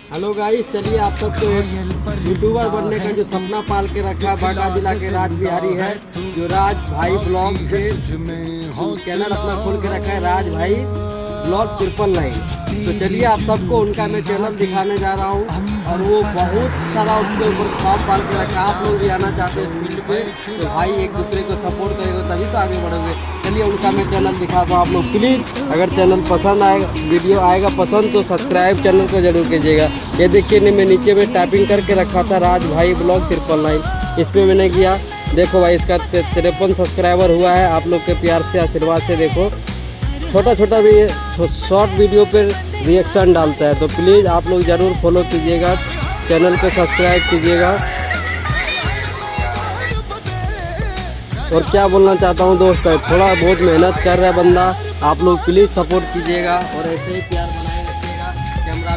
Hello guys, चलिए आप सबको यूट्यूबर बनने का जो सपना पाल के रखा है बांका जिला के राज बिहारी है, जो राज भाई ब्लॉग से चैनल अपना खोल के रखा है, राज भाई ब्लॉग 999। तो चलिए आप सबको उनका मैं चैनल दिखाने जा रहा हूँ और वो बहुत सारा उसके ऊपर फॉर्म पाल के रखा है। आप लोग भी आना चाहते हैं इस फील्ड पे तो भाई एक दूसरे को सपोर्ट करेंगे तभी तो आगे बढ़ोगे। चलिए उनका मैं चैनल दिखाता हूँ। आप लोग प्लीज़ अगर चैनल पसंद आएगा, वीडियो आएगा पसंद तो सब्सक्राइब चैनल को जरूर कीजिएगा। ये देखिए मैं नीचे में टाइपिंग करके रखा था राज भाई ब्लॉग 999, इस पर मैंने किया। देखो भाई इसका 53 सब्सक्राइबर हुआ है। आप लोग के प्यार से आशीर्वाद से देखो छोटा छोटा भी शॉर्ट वीडियो पर रिएक्शन डालता है, तो प्लीज़ आप लोग ज़रूर फॉलो कीजिएगा, चैनल को सब्सक्राइब कीजिएगा। और क्या बोलना चाहता हूँ दोस्त, थोड़ा बहुत मेहनत कर रहा है बंदा, आप लोग प्लीज़ सपोर्ट कीजिएगा और ऐसे ही